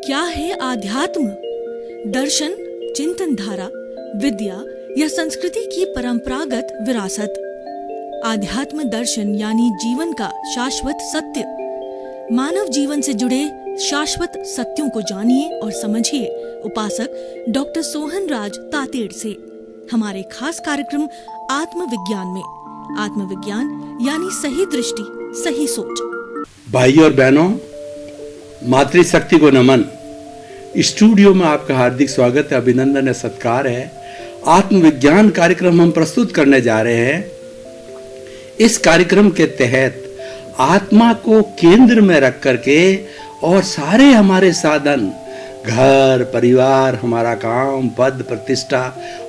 क्या है आध्यात्म? दर्शन, चिंतन धारा, विद्या या संस्कृति की परंपरागत विरासत। आध्यात्म दर्शन यानी जीवन का शाश्वत सत्य। मानव जीवन से जुड़े शाश्वत सत्यों को जानिए और समझिए उपासक डॉक्टर सोहन राज तातेड़ से हमारे खास कार्यक्रम आत्मविज्ञान में। आत्मविज्ञान यानी सही दृष्टि, सही सोच। भाइयों और बहनों, मातृशक्ति को नमन। स्टूडियो में आपका हार्दिक स्वागत है, अभिनंदन है, सत्कार है। आत्मविज्ञान कार्यक्रम हम प्रस्तुत करने जा रहे हैं। इस कार्यक्रम के तहत आत्मा को केंद्र में रख करके और सारे हमारे साधन, घर, परिवार, हमारा काम, पद, प्रतिष्ठा,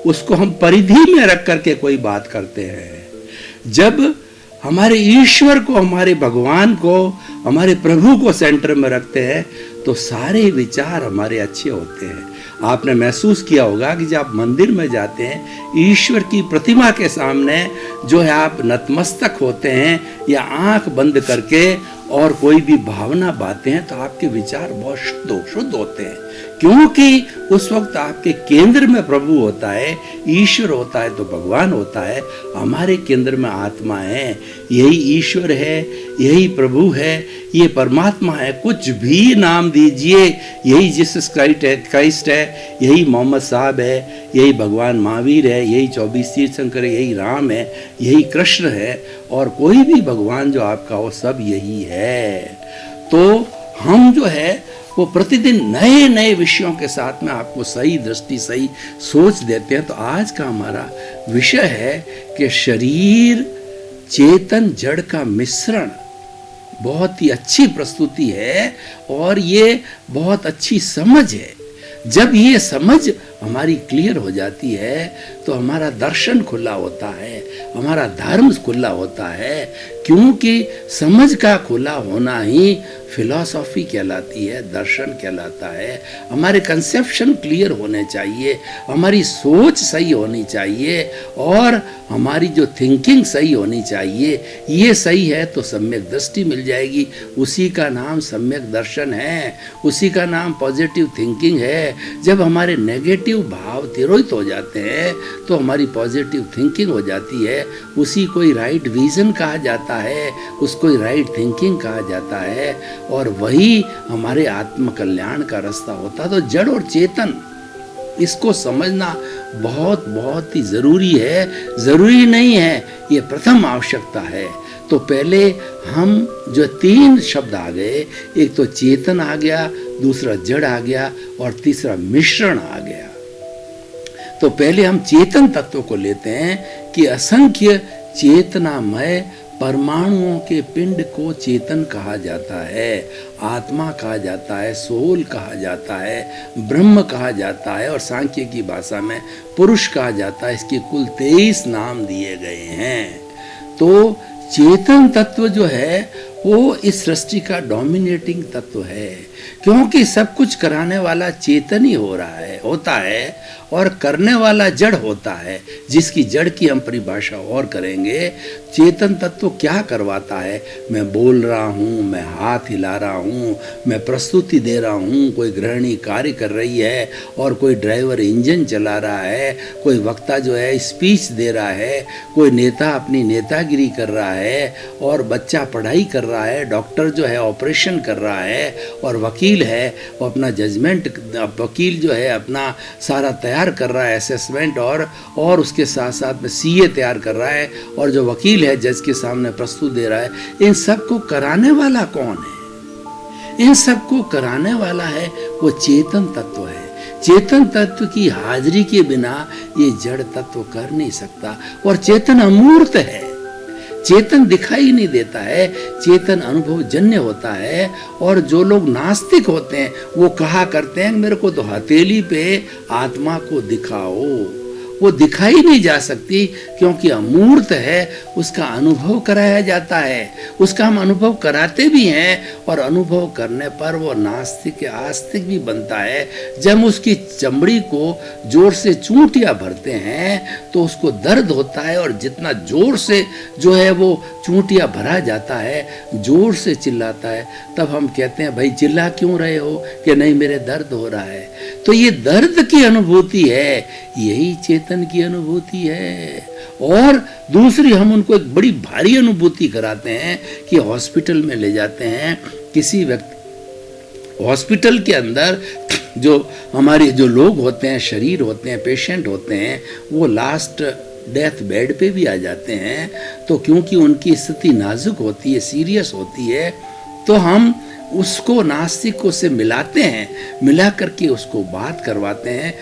उसको हम परिधि में रख करके कोई बात करते हैं। जब हमारे ईश्वर को, हमारे भगवान को, हमारे प्रभु को सेंटर में रखते हैं तो सारे विचार हमारे अच्छे होते हैं। आपने महसूस किया होगा कि जब आप मंदिर में जाते हैं, ईश्वर की प्रतिमा के सामने जो है आप नतमस्तक होते हैं या आंख बंद करके और कोई भी भावना बातें हैं तो आपके विचार बहुत शुद्ध होते हैं, क्योंकि उस वक्त आपके केंद्र में प्रभु होता है, ईश्वर होता है, तो भगवान होता है। हमारे केंद्र में आत्मा है, यही ईश्वर है, यही प्रभु है, ये परमात्मा है। कुछ भी नाम दीजिए, यही जीसस क्राइस्ट है, यही मोहम्मद साहब है, यही भगवान महावीर है, यही 24 तीर्थंकर है, यही राम है, यही कृष्ण है, और कोई भी भगवान जो आपका हो, सब यही है। तो हम जो है वो प्रतिदिन नए नए विषयों के साथ में आपको सही दृष्टि, सही सोच देते हैं। तो आज का हमारा विषय है कि शरीर चेतन जड़ का मिश्रण। बहुत ही अच्छी प्रस्तुति है और ये बहुत अच्छी समझ है। जब ये समझ हमारी क्लियर हो जाती है तो हमारा दर्शन खुला होता है, हमारा धर्म खुला होता है, क्योंकि समझ का खुला होना ही फिलॉसफी कहलाती है, दर्शन कहलाता है। हमारे कंसेप्शन क्लियर होने चाहिए, हमारी सोच सही होनी चाहिए और हमारी जो थिंकिंग सही होनी चाहिए। ये सही है तो सम्यक दृष्टि मिल जाएगी। उसी का नाम सम्यक दर्शन है, उसी का नाम पॉजिटिव थिंकिंग है। जब हमारे नेगेटिव भाव तिरोहित हो जाते हैं तो हमारी पॉजिटिव थिंकिंग हो जाती है। उसी को ही राइट विजन कहा जाता है, उसको ही राइट थिंकिंग कहा जाता है, और वही हमारे आत्म कल्याण का रास्ता होता है। तो जड़ और चेतन, इसको समझना बहुत बहुत ही जरूरी है। जरूरी नहीं है, ये प्रथम आवश्यकता है। तो पहले हम जो 3 शब्द आ गए, एक तो चेतन आ गया, दूसरा जड़ आ गया और तीसरा मिश्रण आ गया। तो पहले हम चेतन तत्व को लेते हैं कि असंख्य चेतनामय परमाणुओं के पिंड को चेतन कहा जाता है, आत्मा कहा जाता है, सोल कहा जाता है, ब्रह्म कहा जाता है और सांख्य की भाषा में पुरुष कहा जाता है। इसके कुल 23 नाम दिए गए हैं। तो चेतन तत्व जो है वो इस सृष्टि का डोमिनेटिंग तत्व है, क्योंकि सब कुछ कराने वाला चेतन ही होता है और करने वाला जड़ होता है, जिसकी जड़ की हम परिभाषा और करेंगे। चेतन तत्व क्या करवाता है? मैं बोल रहा हूँ, मैं हाथ हिला रहा हूँ, मैं प्रस्तुति दे रहा हूँ, कोई गृहिणी कार्य कर रही है और कोई ड्राइवर इंजन चला रहा है, कोई वक्ता जो है स्पीच दे रहा है, कोई नेता अपनी नेतागिरी कर रहा है और बच्चा पढ़ाई कर रहा है, डॉक्टर जो है ऑपरेशन कर रहा है और वकील है वो अपना जजमेंट, वकील जो है अपना सारा तैयार कर रहा है, असेसमेंट और उसके साथ साथ में सीए तैयार कर रहा है, और जो वकील है जज के सामने प्रस्तुत दे रहा है। इन सब को कराने वाला कौन है? इन सब को कराने वाला है वो चेतन तत्व है। चेतन तत्व की हाजिरी के बिना ये जड़ तत्व कर नहीं सकता। और चेतन अमूर्त है, चेतन दिखाई नहीं देता है, चेतन अनुभव जन्य होता है। और जो लोग नास्तिक होते हैं वो कहा करते हैं मेरे को तो हथेली पे आत्मा को दिखाओ, वो दिखाई नहीं जा सकती, क्योंकि अमूर्त है, उसका अनुभव कराया जाता है, उसका हम अनुभव कराते भी हैं, और अनुभव करने पर वो नास्तिक या आस्तिक भी बनता है। जब उसकी चमड़ी को जोर से चूंटियां भरते हैं तो उसको दर्द होता है, और जितना जोर से जो है वो चूंटियां भरा जाता है, जोर से चिल्लाता है, तब हम कहते हैं भाई चिल्ला क्यों रहे हो, कि नहीं मेरे दर्द हो रहा है। तो ये दर्द की अनुभूति है, यही चेतन की अनुभूति है। और दूसरी, हम उनको एक बड़ी भारी अनुभूति कराते हैं कि हॉस्पिटल में ले जाते हैं किसी व्यक्ति, हॉस्पिटल के अंदर जो हमारे जो लोग होते हैं, शरीर होते हैं, पेशेंट होते हैं, वो लास्ट डेथ बेड पे भी आ जाते हैं। तो क्योंकि उनकी स्थिति नाजुक होती है, सीरियस होती है, तो हम उसको नास्तिकों से मिलाते हैं, मिला करके उसको बात करवाते हैं।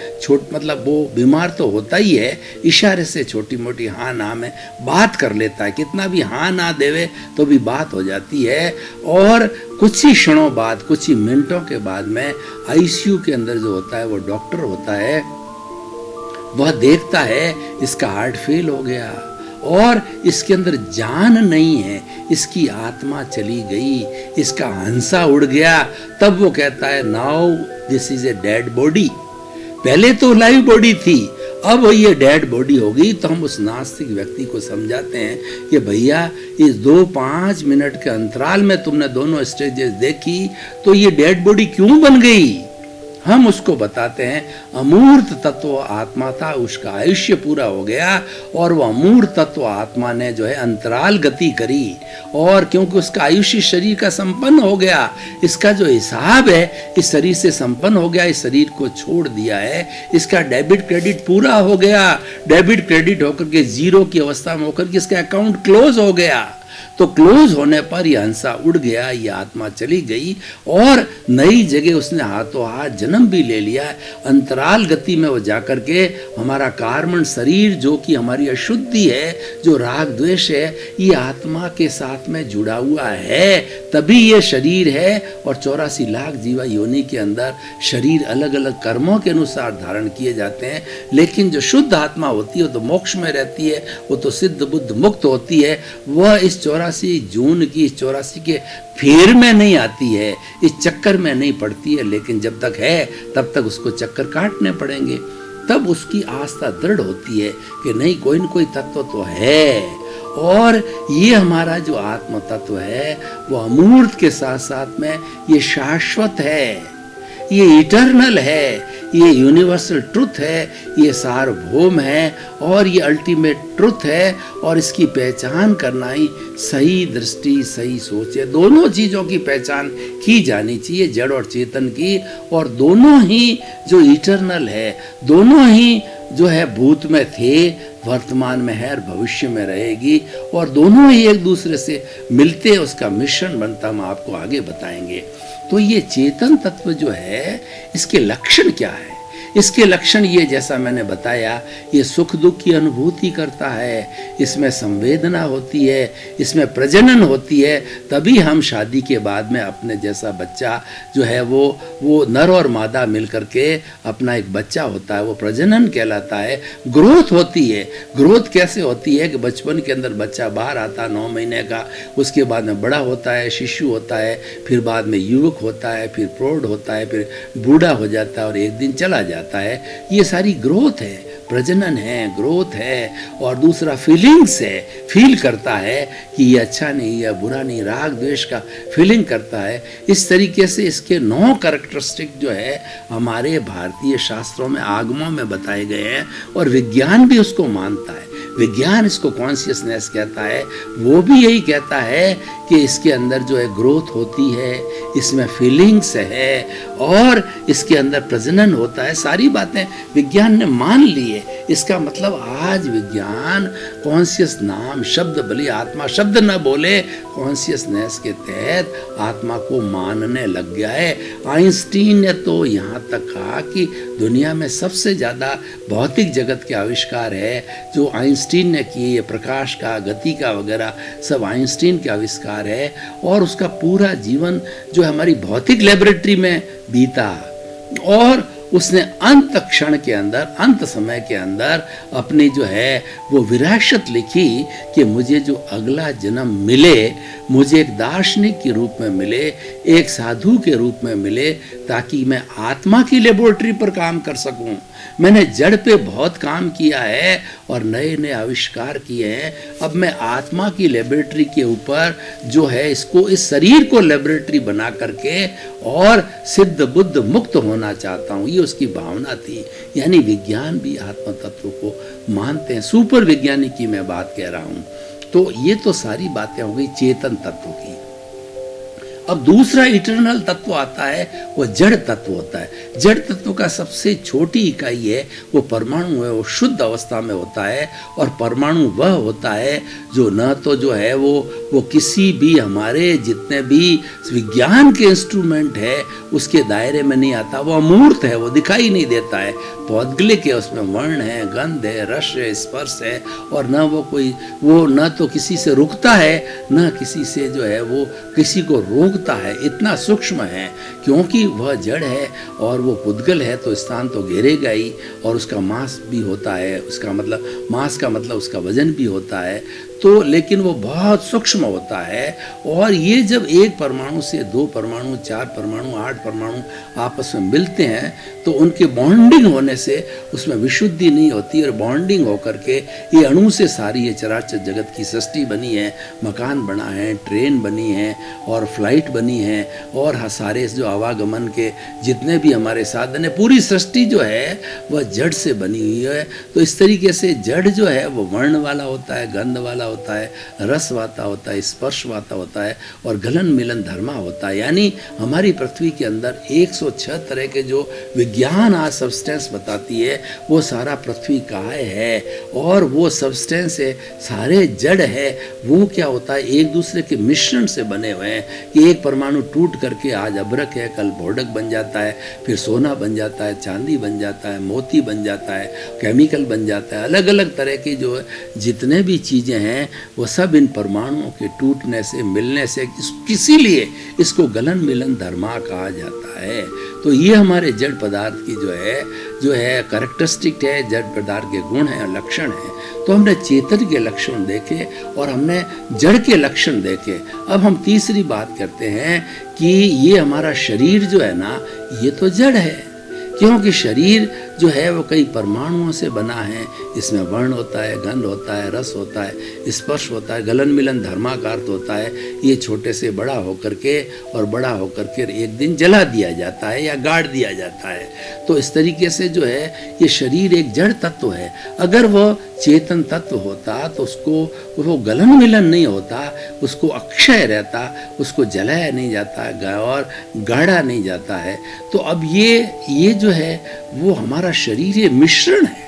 मतलब वो बीमार तो होता ही है, इशारे से छोटी मोटी हाँ ना में बात कर लेता है, कितना भी हाँ ना देवे तो भी बात हो जाती है। और कुछ ही क्षणों बाद, कुछ ही मिनटों के बाद में आईसीयू के अंदर जो होता है वो डॉक्टर होता है, वह देखता है इसका हार्ट फेल हो गया और इसके अंदर जान नहीं है, इसकी आत्मा चली गई, इसका हंसा उड़ गया। तब वो कहता है now this is a dead body. पहले तो लाइव बॉडी थी, अब ये डेड बॉडी हो गई। तो हम उस नास्तिक व्यक्ति को समझाते हैं कि भैया इस 2-5 मिनट के अंतराल में तुमने दोनों स्टेजेस देखी, तो ये डेड बॉडी क्यों बन गई। हम उसको बताते हैं अमूर्त तत्व आत्मा था, उसका आयुष्य पूरा हो गया और वह अमूर्त तत्व आत्मा ने जो है अंतराल गति करी, और क्योंकि उसका आयुष्य शरीर का संपन्न हो गया, इसका जो हिसाब है इस शरीर से संपन्न हो गया, इस शरीर को छोड़ दिया है, इसका डेबिट क्रेडिट पूरा हो गया। डेबिट क्रेडिट होकर के जीरो की अवस्था में होकर के इसका अकाउंट क्लोज हो गया। तो क्लोज होने पर यह हंसा उड़ गया, यह आत्मा चली गई और नई जगह उसने हाथों हाथ जन्म भी ले लिया। अंतराल गति में वो जाकर के हमारा कार्बन शरीर जो कि हमारी अशुद्धि है, जो राग द्वेष है, ये आत्मा के साथ में जुड़ा हुआ है, तभी ये शरीर है। और 84 लाख जीवा योनि के अंदर शरीर अलग अलग कर्मों के अनुसार धारण किए जाते हैं, लेकिन जो शुद्ध आत्मा होती है वो तो मोक्ष में रहती है, वो तो सिद्ध बुद्ध मुक्त होती है। वह इस 84 जून की, इस 84 के फेर में नहीं आती है, इस चक्कर में नहीं पड़ती है, लेकिन जब तक है तब तक उसको चक्कर काटने पड़ेंगे। तब उसकी आस्था दृढ़ होती है कि नहीं, कोई न कोई तत्व तो है। और ये हमारा जो आत्म तत्व है वो अमूर्त के साथ साथ में ये शाश्वत है, ये इटर्नल है, ये यूनिवर्सल ट्रुथ है, ये सार्वभौम है और ये अल्टीमेट ट्रुथ है। और इसकी पहचान करना ही सही दृष्टि, सही सोच है। दोनों चीज़ों की पहचान की जानी चाहिए, जड़ और चेतन की। और दोनों ही जो इटर्नल है, दोनों ही जो है भूत में थे, वर्तमान में है और भविष्य में रहेगी, और दोनों ही एक दूसरे से मिलते उसका मिश्रण बनता, हम आपको आगे बताएंगे। तो ये चेतन तत्व जो है, इसके लक्षण क्या है? इसके लक्षण ये, जैसा मैंने बताया, ये सुख दुख की अनुभूति करता है, इसमें संवेदना होती है, इसमें प्रजनन होती है। तभी हम शादी के बाद में अपने जैसा बच्चा जो है वो नर और मादा मिलकर के अपना एक बच्चा होता है, वो प्रजनन कहलाता है। ग्रोथ होती है। ग्रोथ कैसे होती है कि बचपन के अंदर बच्चा बाहर आता 9 महीने का, उसके बाद में बड़ा होता है, शिशु होता है, फिर बाद में युवक होता है, फिर प्रौढ़ होता है, फिर बूढ़ा हो जाता है और एक दिन चला जाता है। ये सारी ग्रोथ है, प्रजनन है, ग्रोथ है। और दूसरा फीलिंग्स है, फील करता है कि ये अच्छा नहीं या बुरा नहीं, राग द्वेष का फीलिंग करता है। इस तरीके से इसके 9 कैरेक्टरिस्टिक जो है हमारे भारतीय शास्त्रों में, आगमों में बताए गए हैं, और विज्ञान भी उसको मानता है। विज्ञान इसको कॉन्शियसनेस कहता है, वो भी यही कहता है कि इसके अंदर जो है ग्रोथ होती है, इसमें फीलिंग्स है और इसके अंदर प्रजनन होता है। सारी बातें विज्ञान ने मान ली है। इसका मतलब आज विज्ञान कॉन्शियस नाम शब्द, भले आत्मा शब्द न बोले, कॉन्शियसनेस के तहत आत्मा को मानने लग गया है। आइंस्टीन ने तो यहाँ तक कहा कि दुनिया में सबसे ज़्यादा भौतिक जगत के आविष्कार है जो आइंस्टीन ने किए, प्रकाश का, गति का वगैरह सब आइंस्टीन के आविष्कार है। और उसका पूरा जीवन जो हमारी भौतिक लेबोरेटरी में बीता, और उसने अंत क्षण के अंदर, अंत समय के अंदर अपनी जो है वो विरासत लिखी कि मुझे जो अगला जन्म मिले, मुझे एक दार्शनिक के रूप में मिले, एक साधु के रूप में मिले, ताकि मैं आत्मा की लेबोरेटरी पर काम कर सकूं। मैंने जड़ पे बहुत काम किया है और नए नए आविष्कार किए हैं। अब मैं आत्मा की लेबोरेटरी के ऊपर जो है इसको, इस शरीर को लेबोरेटरी बना करके और सिद्ध बुद्ध मुक्त होना चाहता हूँ। ये उसकी भावना थी। यानी विज्ञान भी आत्म तत्व को मानते हैं। सुपर वैज्ञानिक की मैं बात कह रहा हूँ। तो ये तो सारी बातें हो गई चेतन तत्व की। अब दूसरा इटर्नल तत्व आता है, वो जड़ तत्व होता है। जड़ तत्व का सबसे छोटी इकाई है वो परमाणु है। वो शुद्ध अवस्था में होता है और परमाणु वह होता है जो न तो जो है वो किसी भी हमारे जितने भी विज्ञान के इंस्ट्रूमेंट है उसके दायरे में नहीं आता। वो अमूर्त है, वो दिखाई नहीं देता है। पौद्गलिक है, उसमें वर्ण है, गंध है, रस है, स्पर्श है, और न वो न तो किसी से रुकता है, न किसी से जो है वो किसी को रोकता है। इतना सूक्ष्म है क्योंकि वह जड़ है और वो पुद्गल है, तो स्थान तो घेरेगा ही। और उसका मास भी होता है, उसका मतलब मास का मतलब उसका वजन भी होता है। तो लेकिन वो बहुत सूक्ष्म होता है। और ये जब एक परमाणु से 2 परमाणु, 4 परमाणु, 8 परमाणु आपस में मिलते हैं तो उनके बॉन्डिंग होने से उसमें विशुद्धि नहीं होती, और बॉन्डिंग होकर के ये अणु से सारी ये चराचर जगत की सृष्टि बनी है। मकान बना है, ट्रेन बनी है और फ्लाइट बनी है, और सारे जो आवागमन के जितने भी हमारे साधन है, पूरी सृष्टि जो है वह जड़ से बनी हुई है। तो इस तरीके से जड़ जो है वो वर्ण वाला होता है, गंध वाला होता है, रस वाता होता है, स्पर्श वाता होता है, और गलन मिलन धर्मा होता है। यानी हमारी पृथ्वी के अंदर 106 तरह के जो विज्ञान आज सब्सटेंस बताती है वो सारा पृथ्वी का है, और वो सब्सटेंस है, सारे जड़ है। वो क्या होता है, एक दूसरे के मिश्रण से बने हुए हैं कि एक परमाणु टूट करके आज अभ्रक है, कल भोडक बन जाता है, फिर सोना बन जाता है, चांदी बन जाता है, मोती बन जाता है, केमिकल बन जाता है। अलग अलग तरह की जो जितने भी चीज़ें हैं वो सब इन परमाणुओं के टूटने से, मिलने से, इसीलिए इसको गलन मिलन धर्मा कहा जाता है। तो ये हमारे जड़ पदार्थ की जो है कैरेक्टरिस्टिक है, जड़ पदार्थ के गुण हैं, लक्षण हैं। तो हमने चेतन के लक्षण देखे और हमने जड़ के लक्षण देखे। अब हम तीसरी बात करते हैं कि ये हमारा शरीर जो है ना, ये तो जड़ है, क्योंकि शरीर जो है वो कई परमाणुओं से बना है। इसमें वर्ण होता है, गंध होता है, रस होता है, स्पर्श होता है, गलन मिलन धर्मा का अर्थ होता है। ये छोटे से बड़ा होकर के और बड़ा होकर के एक दिन जला दिया जाता है या गाड़ दिया जाता है। तो इस तरीके से जो है ये शरीर एक जड़ तत्व है। अगर वह चेतन तत्व होता तो उसको वो गलन मिलन नहीं होता, उसको अक्षय रहता, उसको जलाया नहीं जाता और गाड़ा नहीं जाता है। तो अब ये जो है वो हमारा शरीर ये मिश्रण है।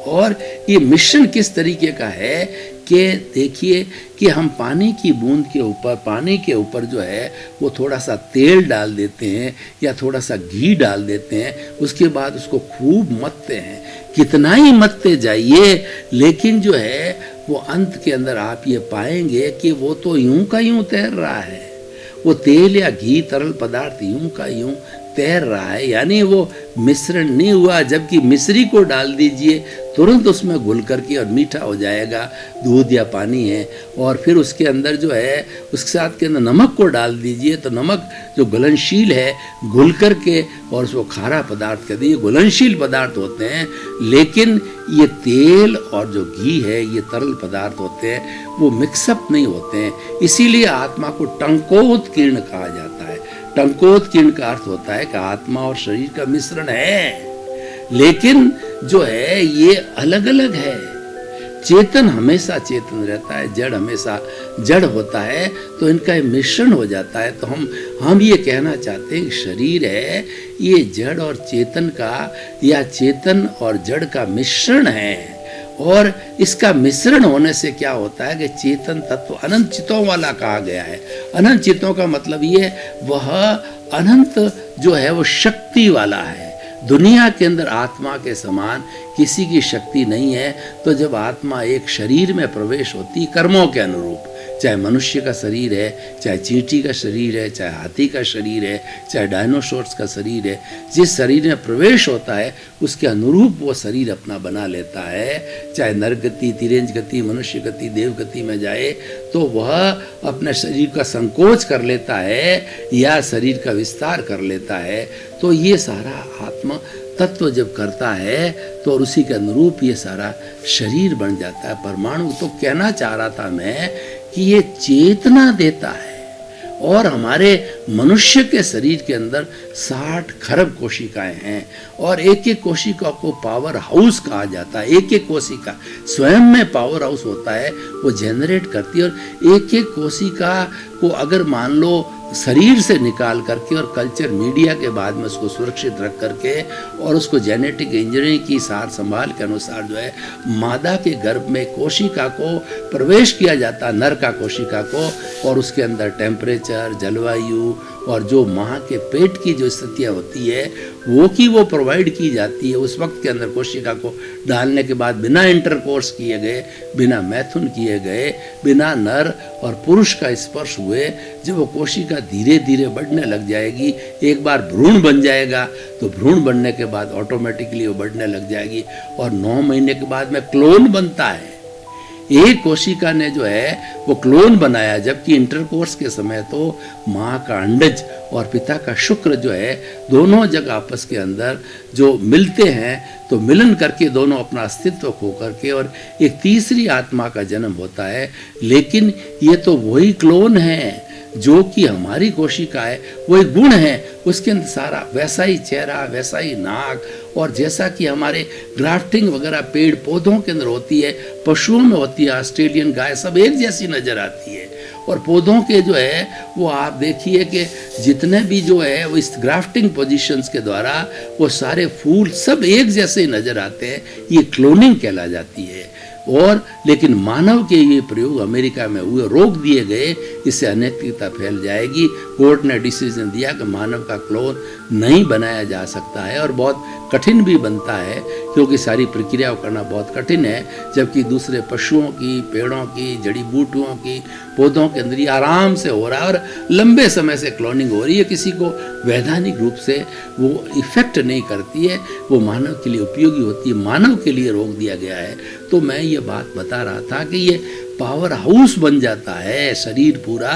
और ये मिश्रण किस तरीके का है कि देखिए कि हम पानी की बूंद के ऊपर, पानी के ऊपर जो है वो थोड़ा सा तेल डाल देते हैं या थोड़ा सा घी डाल देते हैं, उसके बाद उसको खूब मथते हैं। कितना ही मथते जाइए लेकिन जो है वो अंत के अंदर आप ये पाएंगे कि वो तो यूं का यूं तैर रहा है। वो तेल या घी तरल पदार्थ यूं का यूं तैर रहा है, यानी वो मिश्रण नहीं हुआ। जबकि मिश्री को डाल दीजिए तुरंत उसमें घुल करके और मीठा हो जाएगा, दूध या पानी है। और फिर उसके अंदर जो है उसके साथ के अंदर नमक को डाल दीजिए तो नमक जो घुलनशील है घुल करके और उसको खारा पदार्थ कर दिए, घुलनशील पदार्थ होते हैं। लेकिन ये तेल और जो घी है ये तरल पदार्थ होते हैं, वो मिक्सअप नहीं होते हैं। इसीलिए आत्मा को टंकोत्कीर्ण कहा जाता है। टंकोत्कीर्ण का अर्थ होता है कि आत्मा और शरीर का मिश्रण है, लेकिन जो है ये अलग अलग है। चेतन हमेशा चेतन रहता है, जड़ हमेशा जड़ होता है, तो इनका मिश्रण हो जाता है। तो हम ये कहना चाहते हैं कि शरीर है ये जड़ और चेतन का या चेतन और जड़ का मिश्रण है। और इसका मिश्रण होने से क्या होता है कि चेतन तत्व अनंत चितों वाला कहा गया है। अनंत चितों का मतलब ये वह अनंत जो है वो शक्ति वाला है। दुनिया के अंदर आत्मा के समान किसी की शक्ति नहीं है। तो जब आत्मा एक शरीर में प्रवेश होती कर्मों के अनुरूप, चाहे मनुष्य का शरीर है, चाहे चींटी का शरीर है, चाहे हाथी का शरीर है, चाहे डायनासोर्स का शरीर है, जिस शरीर में प्रवेश होता है उसके अनुरूप वो शरीर अपना बना लेता है। चाहे नर गति, तिरंज गति, मनुष्य गति, देव गति में जाए तो वह अपने शरीर का संकोच कर लेता है या शरीर का विस्तार कर लेता है। तो ये सारा आत्मा तत्व जब करता है तो और उसी के अनुरूप ये सारा शरीर बन जाता है। परमाणु तो कहना चाह रहा था मैं कि ये चेतना देता है। और हमारे मनुष्य के शरीर के अंदर 60 खरब कोशिकाएं हैं और एक एक कोशिका को पावर हाउस कहा जाता है। एक एक कोशिका स्वयं में पावर हाउस होता है, वो जनरेट करती है। और एक एक कोशिका को अगर मान लो शरीर से निकाल करके और कल्चर मीडिया के बाद में उसको सुरक्षित रख करके और उसको जेनेटिक इंजीनियरिंग की सार संभाल के अनुसार जो है मादा के गर्भ में कोशिका को प्रवेश किया जाता है, नर का कोशिका को, और उसके अंदर टेम्परेचर, जलवायु और जो माँ के पेट की जो स्थितियाँ होती है वो प्रोवाइड की जाती है। उस वक्त के अंदर कोशिका को डालने के बाद बिना इंटरकोर्स किए गए, बिना मैथुन किए गए, बिना नर और पुरुष का स्पर्श हुए जब वो कोशिका धीरे धीरे बढ़ने लग जाएगी, एक बार भ्रूण बन जाएगा तो भ्रूण बनने के बाद ऑटोमेटिकली वो बढ़ने लग जाएगी और 9 महीने के बाद में क्लोन बनता है। एक कोशिका ने जो है वो क्लोन बनाया, जबकि इंटरकोर्स के समय तो माँ का अंडज और पिता का शुक्र जो है दोनों जगह आपस के अंदर जो मिलते हैं तो मिलन करके दोनों अपना अस्तित्व खो करके और एक तीसरी आत्मा का जन्म होता है। लेकिन ये तो वही क्लोन है जो कि हमारी कोशिका है, वही गुण है, उसके अंदर सारा वैसा ही चेहरा, वैसा ही नाक, और जैसा कि हमारे ग्राफ्टिंग वगैरह पेड़ पौधों के अंदर होती है, पशुओं में होती है, ऑस्ट्रेलियन गाय सब एक जैसी नजर आती है। और पौधों के जो है वो आप देखिए कि जितने भी जो है वो इस ग्राफ्टिंग पोजीशंस के द्वारा वो सारे फूल सब एक जैसे नजर आते हैं, ये क्लोनिंग कहला जाती है। और लेकिन मानव के ये प्रयोग अमेरिका में हुए, रोक दिए गए, इससे अनैतिकता फैल जाएगी। कोर्ट ने डिसीजन दिया कि मानव का क्लोन नहीं बनाया जा सकता है और बहुत कठिन भी बनता है क्योंकि सारी प्रक्रिया करना बहुत कठिन है, जबकि दूसरे पशुओं की, पेड़ों की, जड़ी बूटियों की, पौधों के अंदर आराम से हो रहा है और लंबे समय से क्लोनिंग हो रही है। किसी को वैधानिक रूप से वो इफेक्ट नहीं करती है, वो मानव के लिए उपयोगी होती है, मानव के लिए रोक दिया गया है। तो मैं ये बात बता रहा था कि ये पावर हाउस बन जाता है शरीर पूरा,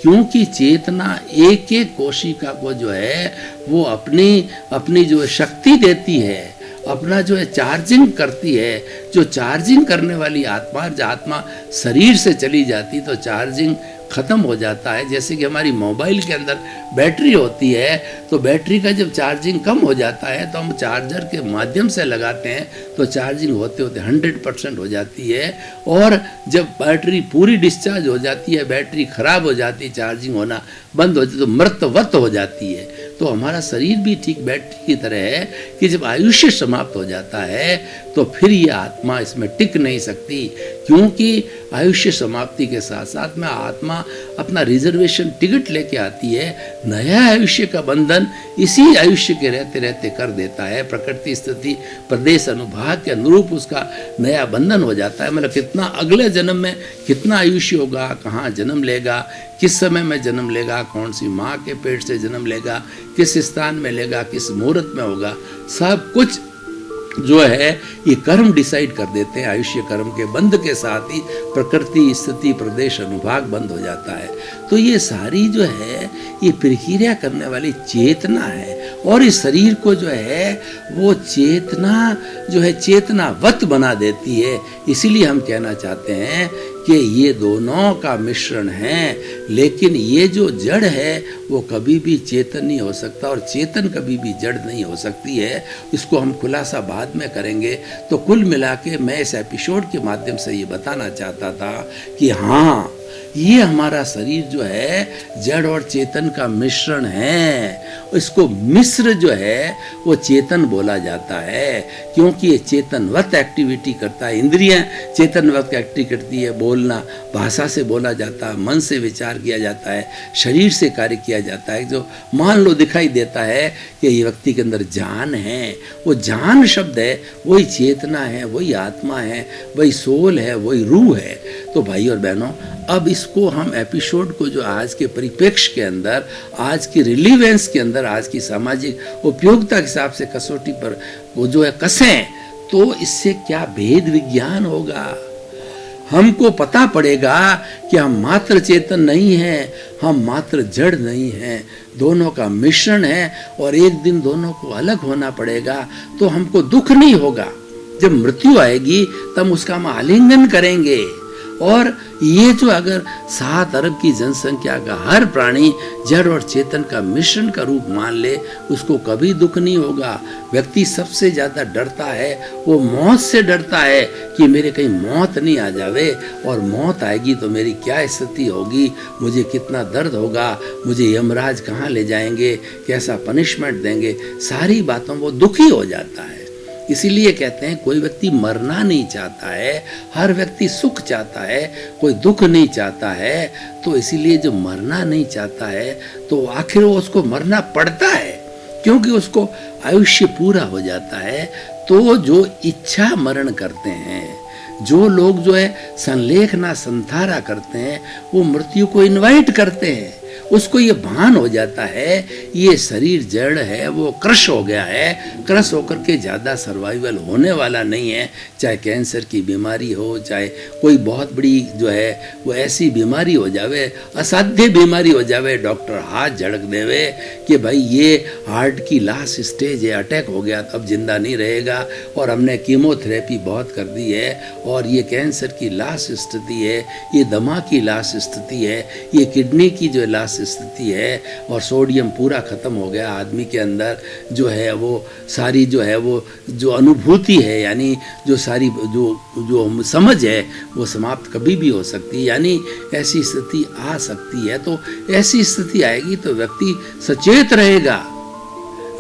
क्योंकि चेतना एक एक कोशिका को जो है वो अपनी जो शक्ति देती है, अपना जो है चार्जिंग करती है। जो चार्जिंग करने वाली आत्मा, जब आत्मा शरीर से चली जाती तो चार्जिंग ख़त्म हो जाता है। जैसे कि हमारी मोबाइल के अंदर बैटरी होती है तो बैटरी का जब चार्जिंग कम हो जाता है तो हम चार्जर के माध्यम से लगाते हैं तो चार्जिंग होते होते 100% हो जाती है। और जब बैटरी पूरी डिस्चार्ज हो जाती है, बैटरी ख़राब हो जाती है, चार्जिंग होना बंद हो जाती है तो मृतवत हो जाती है। तो हमारा शरीर भी ठीक बैटरी की तरह है कि जब आयुष्य समाप्त हो जाता है तो फिर ये आत्मा इसमें टिक नहीं सकती, क्योंकि आयुष्य समाप्ति के साथ साथ में आत्मा अपना रिजर्वेशन टिकट लेके आती है। नया आयुष्य का बंधन इसी आयुष्य के रहते रहते कर देता है। प्रकृति स्थिति प्रदेश अनुभाग के अनुरूप उसका नया बंधन हो जाता है। मतलब कितना अगले जन्म में कितना आयुष्य होगा, कहाँ जन्म लेगा, किस समय में जन्म लेगा, कौन सी माँ के पेट से जन्म लेगा, किस स्थान में लेगा, किस मुहूर्त में होगा, सब कुछ जो है ये कर्म डिसाइड कर देते हैं। आयुष्य कर्म के बंध के साथ ही प्रकृति स्थिति प्रदेश अनुभाग बंद हो जाता है। तो ये सारी जो है ये प्रक्रिया करने वाली चेतना है और इस शरीर को जो है वो चेतना जो है चेतनावत बना देती है। इसीलिए हम कहना चाहते हैं कि ये दोनों का मिश्रण है, लेकिन ये जो जड़ है वो कभी भी चेतन नहीं हो सकता और चेतन कभी भी जड़ नहीं हो सकती है। इसको हम खुलासा बाद में करेंगे। तो कुल मिला के मैं इस एपिसोड के माध्यम से ये बताना चाहता था कि हाँ, ये हमारा शरीर जो है जड़ और चेतन का मिश्रण है। इसको मिश्र जो है वो चेतन बोला जाता है, क्योंकि ये चेतनवत एक्टिविटी करता है। इंद्रियां चेतनवत एक्टिविटी करती है, बोलना भाषा से बोला जाता है, मन से विचार किया जाता है, शरीर से कार्य किया जाता है। जो मान लो दिखाई देता है कि ये व्यक्ति के अंदर जान है, वो जान शब्द है, वही चेतना है, वही आत्मा है, वही सोल है, वही रूह है। तो भाई और बहनों, अब इसको हम एपिसोड को जो आज के परिप्रेक्ष्य के अंदर, आज की रिलीवेंस के अंदर, आज की सामाजिक उपयोगिता के हिसाब से कसौटी पर वो जो है कसें, तो इससे क्या भेद विज्ञान होगा। हमको पता पड़ेगा कि हम मात्र चेतन नहीं हैं, हम मात्र जड़ नहीं हैं, दोनों का मिश्रण है और एक दिन दोनों को अलग होना पड़ेगा। तो हमको दुख नहीं होगा। जब मृत्यु आएगी तब उसका हम आलिंगन करेंगे। और ये जो अगर 7 अरब की जनसंख्या का हर प्राणी जड़ और चेतन का मिश्रण का रूप मान ले, उसको कभी दुख नहीं होगा। व्यक्ति सबसे ज्यादा डरता है, वो मौत से डरता है कि मेरे कहीं मौत नहीं आ जावे, और मौत आएगी तो मेरी क्या स्थिति होगी, मुझे कितना दर्द होगा, मुझे यमराज कहाँ ले जाएंगे, कैसा पनिशमेंट देंगे, सारी बातों वो दुखी हो जाता है। इसीलिए कहते हैं कोई व्यक्ति मरना नहीं चाहता है, हर व्यक्ति सुख चाहता है, कोई दुख नहीं चाहता है। तो इसीलिए जो मरना नहीं चाहता है तो आखिर वो उसको मरना पड़ता है, क्योंकि उसको आयुष्य पूरा हो जाता है। तो जो इच्छा मरण करते हैं, जो लोग जो है संलेखना संथारा करते हैं, वो मृत्यु को इनवाइट करते हैं। उसको ये भान हो जाता है ये शरीर जड़ है, वो क्रश हो गया है, क्रश होकर के ज़्यादा सर्वाइवल होने वाला नहीं है। चाहे कैंसर की बीमारी हो, चाहे कोई बहुत बड़ी जो है वो ऐसी बीमारी हो जावे, असाध्य बीमारी हो जावे, डॉक्टर हाथ झड़क देवे कि भाई ये हार्ट की लास्ट स्टेज है, अटैक हो गया, अब जिंदा नहीं रहेगा, और हमने कीमोथेरेपी बहुत कर दी है, और ये कैंसर की लास्ट स्थिति है, ये दमा की लास्ट स्थिति है, ये किडनी की जो लास्ट स्थिति है, और सोडियम पूरा खत्म हो गया आदमी के अंदर। जो है वो सारी जो है वो जो अनुभूति है, यानी जो सारी जो समझ है, वो समाप्त कभी भी हो सकती है, यानी ऐसी स्थिति आ सकती है। तो ऐसी स्थिति आएगी तो व्यक्ति सचेत रहेगा।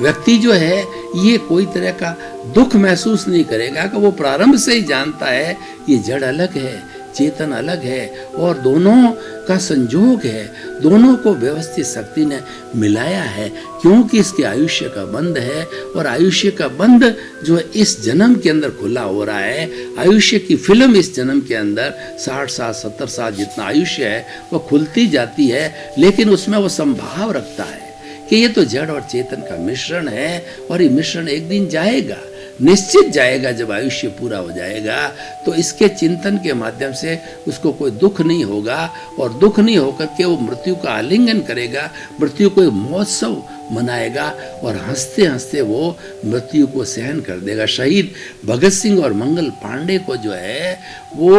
व्यक्ति जो है ये कोई तरह का दुख महसूस नहीं करेगा, कि वो प्रारंभ से ही जानता है ये जड़ अलग है, चेतन अलग है, और दोनों का संयोग है, दोनों को व्यवस्थित शक्ति ने मिलाया है, क्योंकि इसके आयुष्य का बंध है। और आयुष्य का बंध जो है इस जन्म के अंदर खुला हो रहा है। आयुष्य की फिल्म इस जन्म के अंदर 60 साल 70 साल जितना आयुष्य है वो खुलती जाती है, लेकिन उसमें वो संभाव रखता है कि ये तो जड़ और चेतन का मिश्रण है, और ये मिश्रण एक दिन जाएगा, निश्चित जाएगा। जब आयुष्य पूरा हो जाएगा तो इसके चिंतन के माध्यम से उसको कोई दुख नहीं होगा, और दुख नहीं होकर के वो मृत्यु का आलिंगन करेगा, मृत्यु को महोत्सव मनाएगा, और हंसते हंसते वो मृत्यु को सहन कर देगा। शहीद भगत सिंह और मंगल पांडे को जो है वो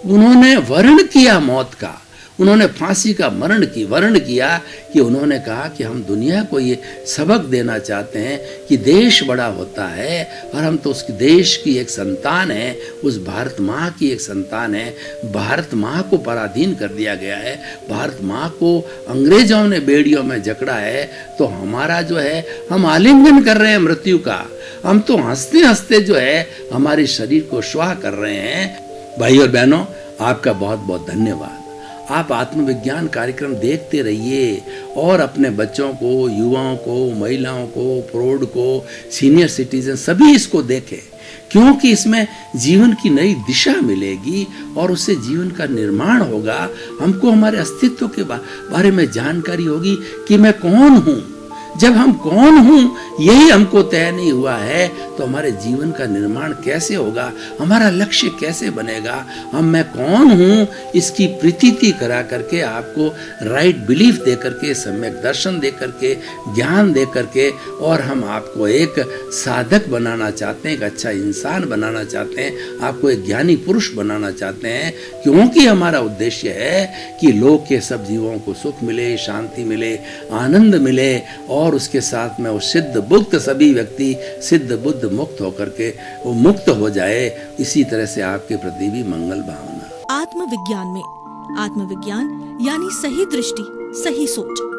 उन्होंने वर्ण किया मौत का, उन्होंने फांसी का वर्ण किया कि उन्होंने कहा कि हम दुनिया को ये सबक देना चाहते हैं कि देश बड़ा होता है, और हम तो उस देश की एक संतान है, उस भारत माँ की एक संतान है। भारत माँ को पराधीन कर दिया गया है, भारत माँ को अंग्रेजों ने बेड़ियों में जकड़ा है। तो हमारा जो है हम आलिंगन कर रहे हैं मृत्यु का, हम तो हंसते हंसते जो है हमारे शरीर को स्वाह कर रहे हैं। भाई और बहनों, आपका बहुत बहुत धन्यवाद। आप आत्मविज्ञान कार्यक्रम देखते रहिए, और अपने बच्चों को, युवाओं को, महिलाओं को, प्रौढ़ को, सीनियर सिटीजन सभी इसको देखें, क्योंकि इसमें जीवन की नई दिशा मिलेगी और उससे जीवन का निर्माण होगा। हमको हमारे अस्तित्व के बारे में जानकारी होगी कि मैं कौन हूँ। जब हम कौन हूँ यही हमको तय नहीं हुआ है तो हमारे जीवन का निर्माण कैसे होगा, हमारा लक्ष्य कैसे बनेगा। हम मैं कौन हूँ इसकी प्रतीति करा करके, आपको राइट बिलीफ दे करके, सम्यक दर्शन दे करके, ज्ञान दे करके, और हम आपको एक साधक बनाना चाहते हैं, एक अच्छा इंसान बनाना चाहते हैं, आपको एक ज्ञानी पुरुष बनाना चाहते हैं, क्योंकि हमारा उद्देश्य है कि लोक के सब जीवों को सुख मिले, शांति मिले, आनंद मिले, और उसके साथ में वो सिद्ध बुद्ध सभी व्यक्ति सिद्ध बुद्ध मुक्त होकर के वो मुक्त हो जाए। इसी तरह से आपके प्रति भी मंगल भावना। आत्मविज्ञान में आत्मविज्ञान यानी सही दृष्टि, सही सोच।